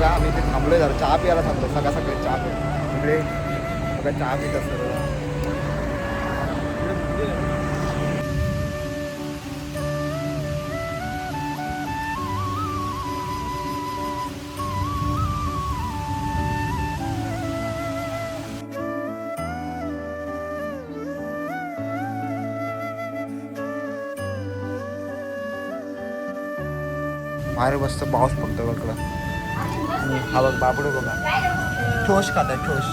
बघा आम्ही इथे थांबलोय जरा चहा प्यायला थांबलो सकाळ सकाळी चहा प्या इकडे बघा चहा पित असतो बाहेर मस्त पाऊस पडतो बघला हा बघ बापडे बघा ठोस खाता ठोस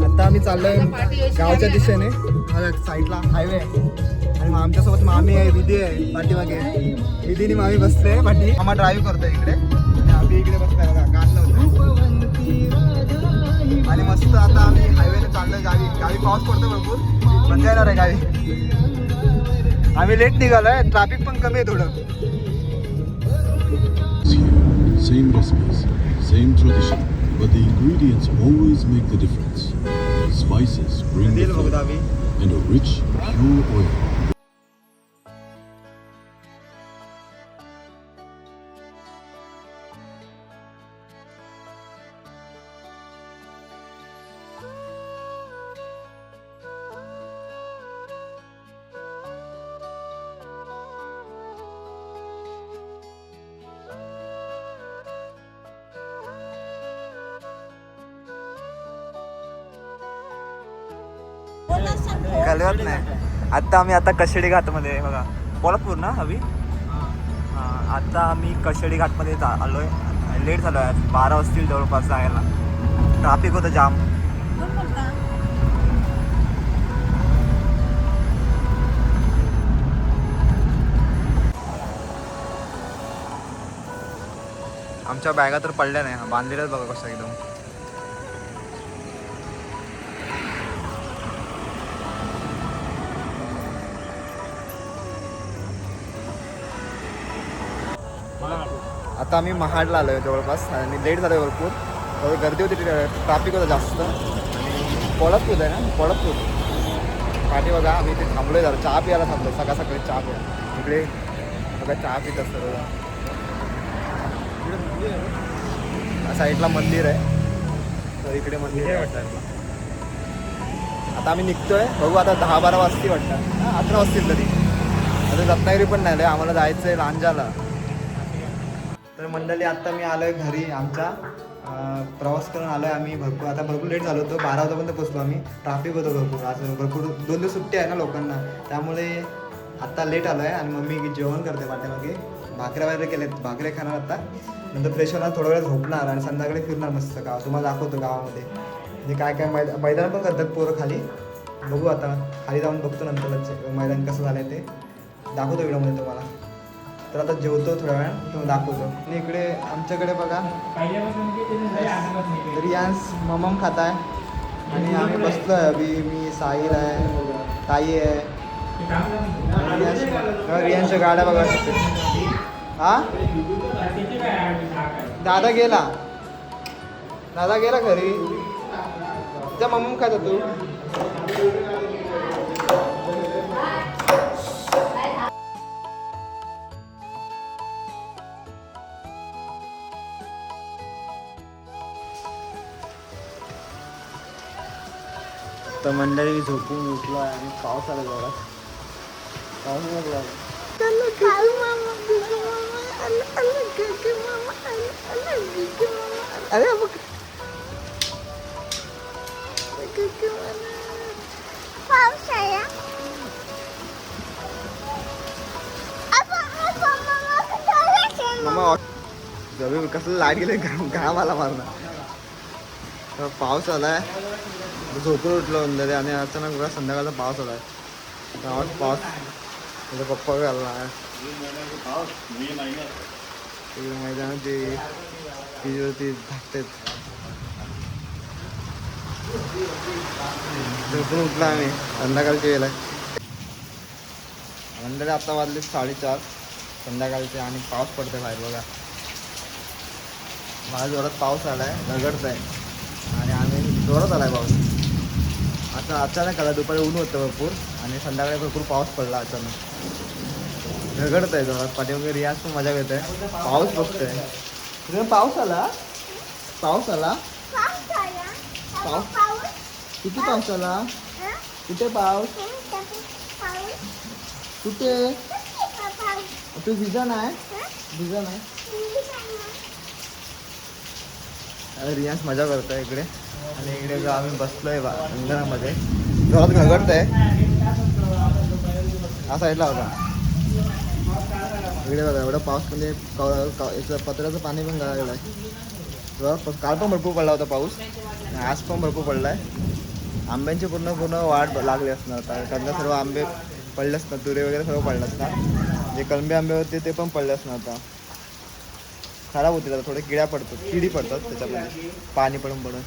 आता आम्ही चाललोय गावच्या दिशेने साईडला हायवे आणि मग आमच्यासोबत मामी आहे विधी आहे पाठीमागे विधीने मामी बसते पाठी मामा ड्राईव्ह करतोय इकडे आणि आम्ही इकडे बसतोय बघा गाणं होतं आणि मस्त आता आम्ही हायवेने चाललोय गावी पाऊस पडतो भरपूर मजा येणार आहे गावी आम्ही लेट निघालोय ट्रॅफिक पण कमी आहे थोडं Same recipes, same tradition, but the ingredients always make the difference. Spices bring the flavor, and a rich, pure oil. कळत नाही आता आम्ही कशेडी घाटमध्ये बघा कोल्हापूर ना हवी आता आम्ही कशेडी घाटमध्ये आलोय लेट झालो आहे 12 वाजतील जवळपास जायला ट्रॅफिक होतं जाम आमच्या बॅगा तर पडल्या नाही बांधलेल्याच बघा कसं एकदम आता आम्ही महाडला आलो आहे जवळपास आणि लेट झालं आहे भरपूर गर्दी होती ट्रॅफिक होतं जास्त आणि कोल्हापूर आहे ना कोल्हापूर पाठी बघा आम्ही इथे थांबलो आहे जरा चहा प्यायला थांबलो सकाळ सकाळी चहा प्या इकडे बघा चहा पित असतं बघा साईडला मंदिर आहे तर इकडे मंदिर आहे वाटतं आता आम्ही निघतोय बघू आता 10-12 वाजती वाटतं 11 वाजतील तरी आता रत्नागिरी पण नाही आम्हाला जायचं आहे लांजाला तर मंडळी आत्ता मी आलो आहे घरी आमचा प्रवास करून आलो आहे आम्ही भरपूर लेट झालो होतो 12 वाजेपर्यंत पोचलो आम्ही ट्रॅफिक होतं भरपूर आज भरपूर 2 दिवस सुट्टी आहे ना लोकांना त्यामुळे आत्ता लेट आलो आहे आणि मम्मी जेवण करते पाठीमागे भाकऱ्या वगैरे केलेत भाकऱ्या खाणार आता नंतर फ्रेश होणार थोडा वेळ झोपणार आणि संध्याकाळी फिरणार मस्त गाव तुम्हाला दाखवतो गावामध्ये म्हणजे काय काय मैदान पण करतात पोरं खाली बघू आता खाली जाऊन बघतो नंतरच मैदान कसं झालं ते दाखवतो व्हिडिओमध्ये तुम्हाला तर आता जेवतो थोड्या वेळ तुम्हाला दाखवतो आणि इकडे आमच्याकडे बघा रियांस ममम खात आहे आणि आम्ही बसलो आहे अभि मी साहिल आहे ताई आहे रियांच्या गाड्या बघा हा दादा गेला घरी त्या ममम खात तू तर मंडळी झोपून उठलो आहे आणि पाऊस आला जोरात पाऊस लागला अरे मम्मा जमीन कसं लाईट गेले घाम आला मारणार पाऊस आलाय झोपून उठलो अंदर आणि अचानक बघा संध्याकाळचा पाऊस आलाय गावात पाऊस माझा पप्पा घालला मैदानाची तिजोरी धाकतेत झोपून उठला आम्ही संध्याकाळची वेळ आहे मंडळी आता वाजले 4:30 संध्याकाळचे आणि पाऊस पडतोय बाहेर बघा बाहेर जोरात पाऊस आलाय रगडत आहे आणि आम्ही जोरात आलाय पाऊस आता अचानक आला दुपारी ऊन होतं भरपूर आणि संध्याकाळी भरपूर पाऊस पडला अचानक झगडत आहे जोरात पाठीमागे रियाज पण मजा घेत आहे. पाऊस बघतोय तुझ्या. पाऊस आला. पाऊस आला. पाऊस किती पाऊस आला. कुठे पाऊस. कुठे तू भिजा नाही. भिजा नाही. रियाज मजा करतोय इकडे आणि इकडे जो आम्ही बसलोय अंगणामध्ये जोरात घगडतंय. हा साईडला होता इकडे बघा एवढा पाऊस म्हणजे याचं पत्र्याचं पाणी पण गळालेलं आहे. काल पण भरपूर पडला होता पाऊस आणि आज पण भरपूर पडला आहे. आंब्यांची पूर्ण वाढ लागली असणार आता कारण सर्व आंबे पडले असणार. तुरे वगैरे सर्व पडले असणार. जे कलमी आंबे होते ते पण पडले असणार. आता खराब होतील आता थोडे किडी पडतात त्याच्यामध्ये पाणी पडून पडून.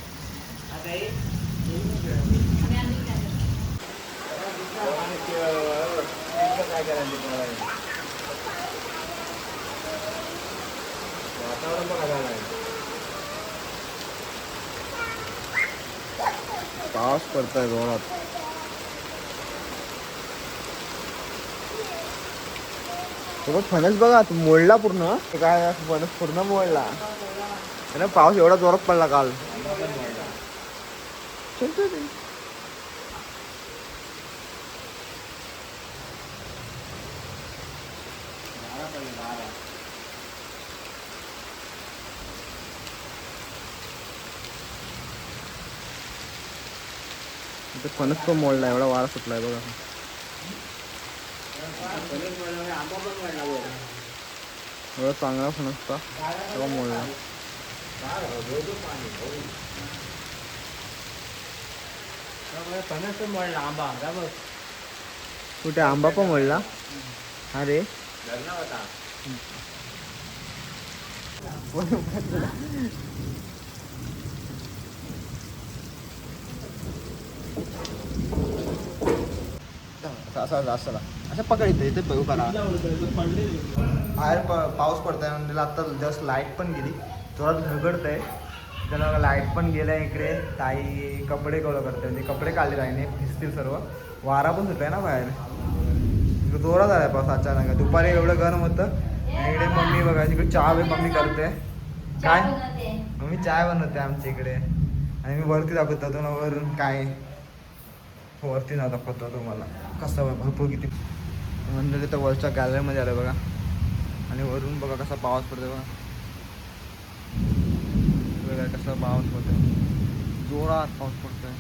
वातावरण पण आलं आहे. पाऊस पडतोय जोरात. सोबत फणस बघा तू मोडला पूर्ण. काय फणस पूर्ण मोडला. पाऊस एवढा जोरात पडला काल. फणस पण मोडला एवढा वारा सुटलाय बघा. एवढा चांगला फणस होता तेव्हा मोडला. फणस पण मोडला. आंबा बघ कुठे आंबा पण मोडला. अरे असं पकड इथे बघू करा. बाहेर पाऊस पडतोय म्हणजे आता जस्ट लाईट पण गेली. जोरात घगडतंय त्याला लाईट पण गेलाय. इकडे ताई कपडे गोळा करते म्हणजे कपडे काढले ताईने भिजतील सर्व. वारा पण सुटलाय ना बाहेर. जोरात आलाय पाऊस अचानक. दुपारी एवढं गरम होतं. आणि इकडे मम्मी बघा इकडे चहा मम्मी करते. काय मम्मी चाय बनवते आमच्या इकडे. आणि मी वरती दाखवतो तुम्हाला वरून काय वरती ना दाखवतो तुम्हाला कसं भरपूर किती म्हणजे तर वरच्या गॅलरीमध्ये आलं बघा. आणि वरून बघा कसा पाऊस पडतो बघा. बघा कसा पाऊस पडतो. जोरात पाऊस पडतोय.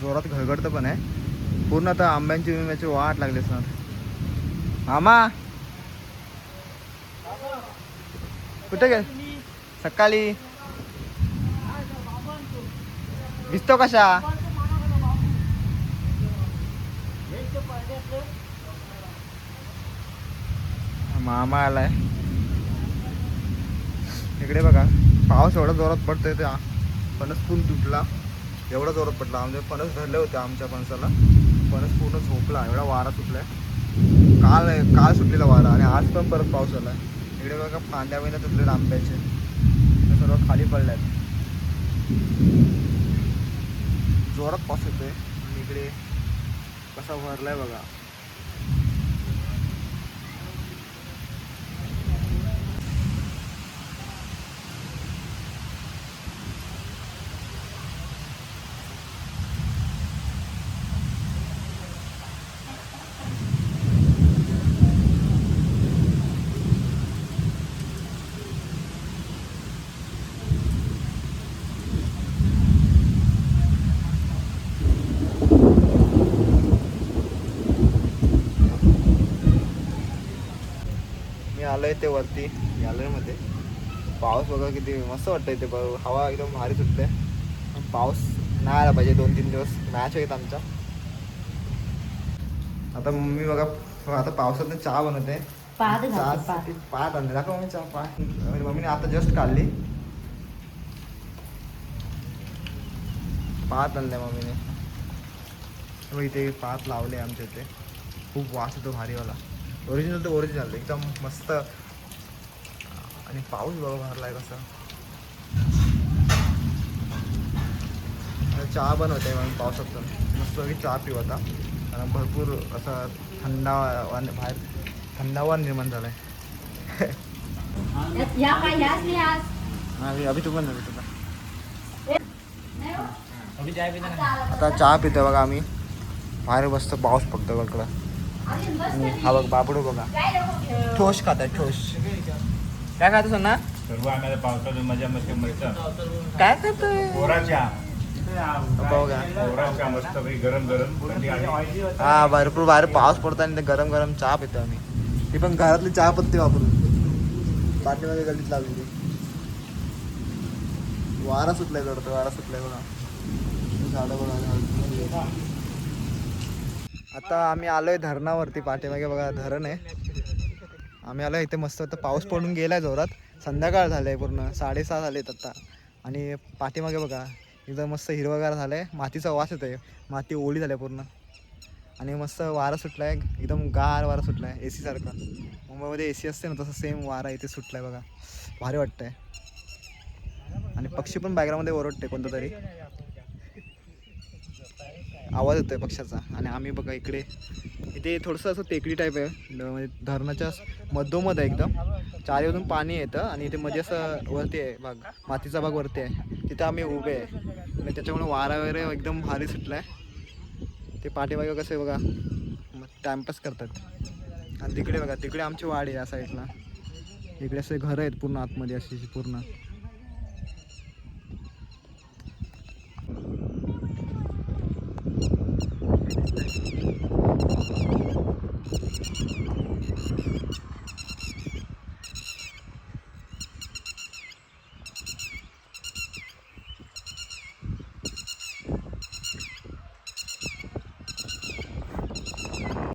जोरात घडघडतं पण आहे पूर्ण. आता आंब्यांची वाट लागली असणार. मामा कुठे गेल सकाळी. दिसतो कशा. मामा आलाय इकडे बघा. पाऊस एवढा जोरात पडतोय ते फणस पूर्ण तुटला. एवढा जोरात पडला म्हणजे फणस धरले होते आमच्या फणसाला. फणस पूर्ण झोपला. एवढा वारा सुटलाय. काल सुटलेला वारा आणि आज पण परत पाऊस आला. इकडे बघा फांद्या बिंद्या तुटलेल्या आंब्याचे सर्व खाली पडल्यात. जोरात पाऊस येतोय. आणि इकडे कसा भरलाय बघा. आलोय ते वरती गॅलरीमध्ये. पाऊस बघा किती मस्त वाटतं इथे. हवा एकदम भारी सुटते. पाऊस नाही आला पाहिजे. 2-3 दिवस मॅच आहेत आमचा. आता मम्मी बघा आता पावसात चहा बनवते. पात आणले दाखव मम्मी चहा. पात मम्मीने आता जस्ट काढली. पात आणले मम्मीने. इथे पात लावले आमच्या इथे. खूप वास येतो भारीवाला. ओरिजिनल तर ओरिजिनल एकदम मस्त. आणि पाऊस बघा भरलाय कसा. चहा बनवते म्हणून पावसातून मस्त चहा पिऊ आता, कारण भरपूर असा बाहेर थंडावा निर्माण झाला आहे. अभि तू पण तुला आता चहा पितोय बघा आम्ही. बाहेर बसतो, पाऊस पडतो इकडं. हा बघ बाबडू बघा ठोस खात आहे, ठोस. काय खातो सोना? सर्व आम्हाला पावसाळ्यात मजा मस्त मिळतं. काय करतोय? कोराच्या बघा कोराच्या मस्त गरम गरम थंडी आली. हा भरपूर बाहेर पाऊस पडतो आणि ते गरम गरम चहा पितो आम्ही. ती पण घरातली चहा पत्ती वापरून पाठीमागे गल्लीत लावलेली. वारा सुटलाय जडतो, वारा सुटलाय बघा. झाडं बघा. आता आम्ही आलोय धरणावरती. पाठीमागे बघा धरण आहे. आम्ही आलोय इथे मस्त. आता पाऊस पडून गेलाय जोरात. संध्याकाळ झालंय, पूर्ण 6:30 झालेत आता. आणि पाठीमागे बघा एकदम मस्त हिरवगार झालंय. मातीचा वास येतोय, माती ओली झाली पूर्ण. आणि मस्त वारा सुटलाय, एकदम गार वारा सुटलाय AC सारखा. मुंबईमध्ये AC असते ना, तसं सेम वारा इथे सुटलाय बघा. भारी वाटतंय. आणि पक्षी पण बॅकग्राऊंडमध्ये ओरडते कोणतं तरी, आवाज येतोय पक्ष्याचा. आणि आम्ही बघा इकडे, इथे थोडंसं असं टेकडी टाईप आहे, म्हणजे धरणाच्या मधोमध आहे एकदम. चारीवरून पाणी येतं आणि इथे मध्ये असं वरती आहे भाग, मातीचा भाग वरती आहे. तिथे आम्ही उभे आहे आणि त्याच्यामुळे वारा वगैरे एकदम भारी सुटला आहे. ते पाठीमागे कसे बघा टाइमपास करतात. आणि तिकडे बघा, तिकडे आमची वाडी आहे या साईडला. इकडे असे घरं आहेत पूर्ण आतमध्ये अशी पूर्ण.